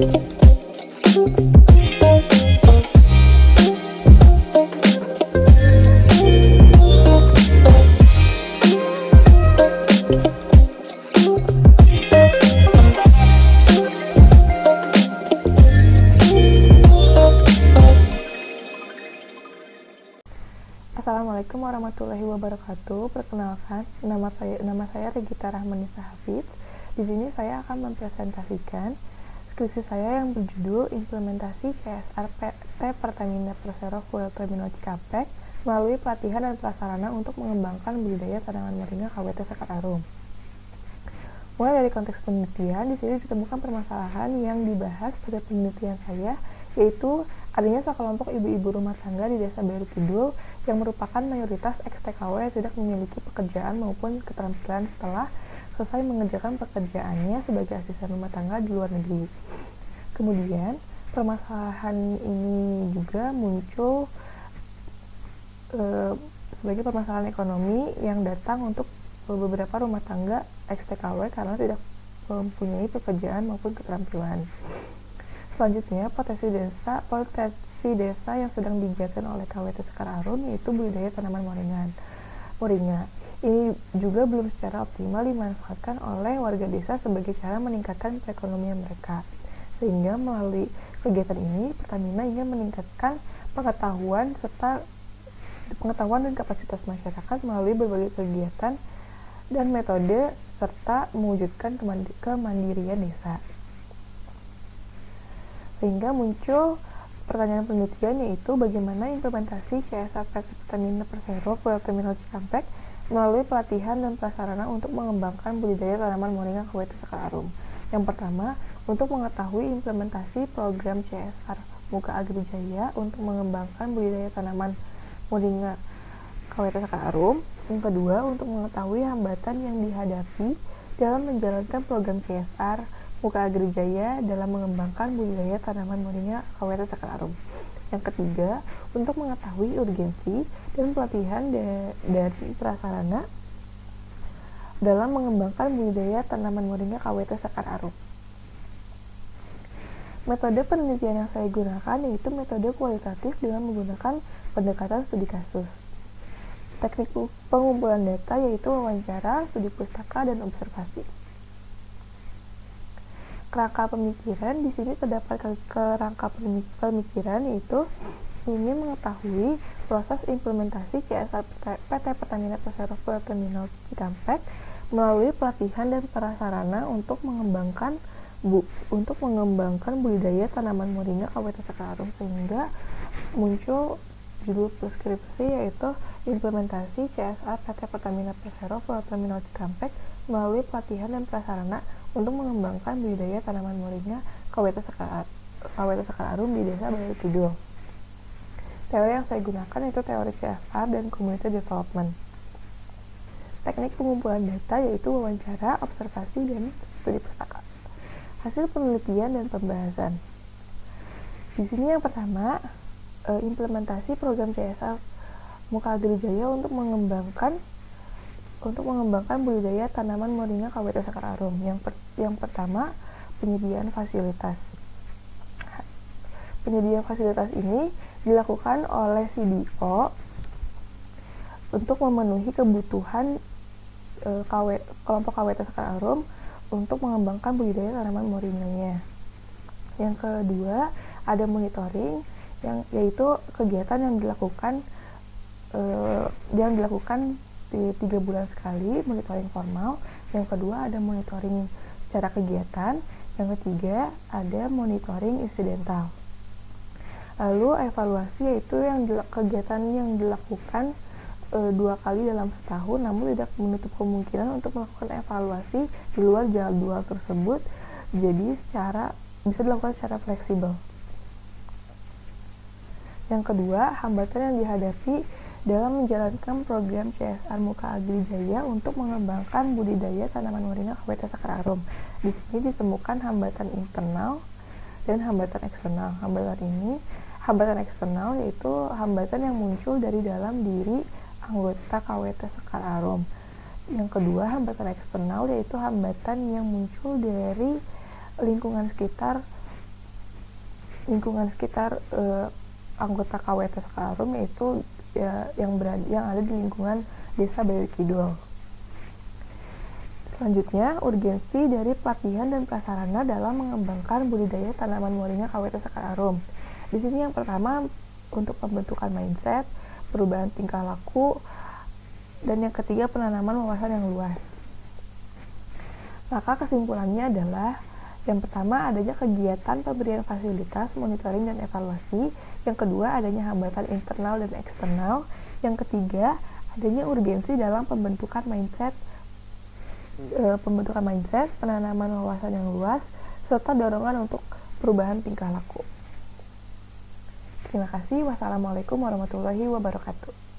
Assalamualaikum warahmatullahi wabarakatuh. Perkenalkan, nama saya Regita Rahmanisa Hafiz. Di sini saya akan mempresentasikan skripsi saya yang berjudul Implementasi CSR PT Pertamina Persero Fuel Terminal Cikampek melalui pelatihan dan prasarana untuk mengembangkan budidaya tanaman moringa KWT Sekar Arum. Mulai dari konteks penelitian, di sini ditemukan permasalahan yang dibahas pada penelitian saya, yaitu adanya sekelompok ibu-ibu rumah tangga di Desa Baru Kidul yang merupakan mayoritas ex-TKW yang tidak memiliki pekerjaan maupun keterampilan setelah selesai mengerjakan pekerjaannya sebagai asisten rumah tangga di luar negeri. Kemudian, permasalahan ini juga muncul sebagai permasalahan ekonomi yang datang untuk beberapa rumah tangga ex-TKW karena tidak mempunyai pekerjaan maupun keterampilan. Selanjutnya, potensi desa yang sedang digiatkan oleh KWT Sekar Arum yaitu budidaya tanaman moringa. Ini juga belum secara optimal dimanfaatkan oleh warga desa sebagai cara meningkatkan perekonomian mereka. Sehingga melalui kegiatan ini, Pertamina ingin meningkatkan pengetahuan dan kapasitas masyarakat melalui berbagai kegiatan dan metode serta mewujudkan kemandirian desa. Sehingga muncul pertanyaan penelitian, yaitu bagaimana implementasi CSR PT Pertamina Persero Fuel Terminal Cikampek melalui pelatihan dan prasarana untuk mengembangkan budidaya tanaman moringa KWT Sekar Arum. Yang pertama, untuk mengetahui implementasi program CSR Muka Agri Jaya untuk mengembangkan budidaya tanaman moringa KWT Sekar Arum. Yang kedua, untuk mengetahui hambatan yang dihadapi dalam menjalankan program CSR Muka Agri Jaya dalam mengembangkan budidaya tanaman moringa KWT Sekar Arum. Yang ketiga, untuk mengetahui urgensi dan pelatihan dari prasarana dalam mengembangkan budidaya tanaman moringa KWT Sekar Arum. Metode penelitian yang saya gunakan yaitu metode kualitatif dengan menggunakan pendekatan studi kasus. Teknik pengumpulan data yaitu wawancara, studi pustaka, dan observasi. Kerangka pemikiran, di sini terdapat kerangka pemikiran yaitu ingin mengetahui proses implementasi CSR PT Pertamina Persero Fuel Terminal Cikampek melalui pelatihan dan prasarana untuk mengembangkan budidaya tanaman moringa KWT Sekar Arum, sehingga muncul judul skripsi yaitu Implementasi CSR PT Pertamina Persero Fuel Terminal Cikampek melalui pelatihan dan prasarana untuk mengembangkan budidaya tanaman moringa KWT Sekar Arum di Desa Baru Kidul. Teori yang saya gunakan yaitu teori CSR dan community development. Teknik pengumpulan data yaitu wawancara, observasi, dan studi pustaka. Hasil penelitian dan pembahasan. Di sini yang pertama, implementasi program CSR Muka Agri Jaya untuk mengembangkan budidaya tanaman moringa KWT Sekar Arum. Yang pertama, penyediaan fasilitas. Penyediaan fasilitas ini dilakukan oleh CDO untuk memenuhi kebutuhan kelompok KWT Sekar Arum untuk mengembangkan budidaya tanaman moringanya. Yang kedua, ada monitoring, yaitu kegiatan yang dilakukan di 3 bulan sekali, monitoring formal. Yang kedua, ada monitoring secara kegiatan. Yang ketiga, ada monitoring insidental. Lalu evaluasi, yaitu kegiatan yang dilakukan 2 kali dalam setahun, namun tidak menutup kemungkinan untuk melakukan evaluasi di luar jadwal tersebut, jadi bisa dilakukan secara fleksibel. Yang kedua, hambatan yang dihadapi dalam menjalankan program CSR Muka Agri Jaya untuk mengembangkan budidaya tanaman moringa KWT Sekar Arum. Di sini ditemukan hambatan internal dan hambatan eksternal. Hambatan eksternal yaitu hambatan yang muncul dari dalam diri anggota KWT Sekar Arum. Yang kedua, hambatan eksternal yaitu hambatan yang muncul dari lingkungan sekitar lingkungan sekitar anggota KWT Sekarrum, yaitu yang ada di lingkungan Desa Bayu Kidul. Selanjutnya, urgensi dari pelatihan dan prasarana dalam mengembangkan budidaya tanaman moringa KWT Sekarrum. Di sini yang pertama untuk pembentukan mindset, perubahan tingkah laku, dan yang ketiga penanaman wawasan yang luas. Maka kesimpulannya adalah yang pertama adanya kegiatan pemberian fasilitas, monitoring, dan evaluasi. Yang kedua adanya hambatan internal dan eksternal. Yang ketiga adanya urgensi dalam pembentukan mindset, penanaman wawasan yang luas, serta dorongan untuk perubahan tingkah laku. Terima kasih. Wassalamualaikum warahmatullahi wabarakatuh.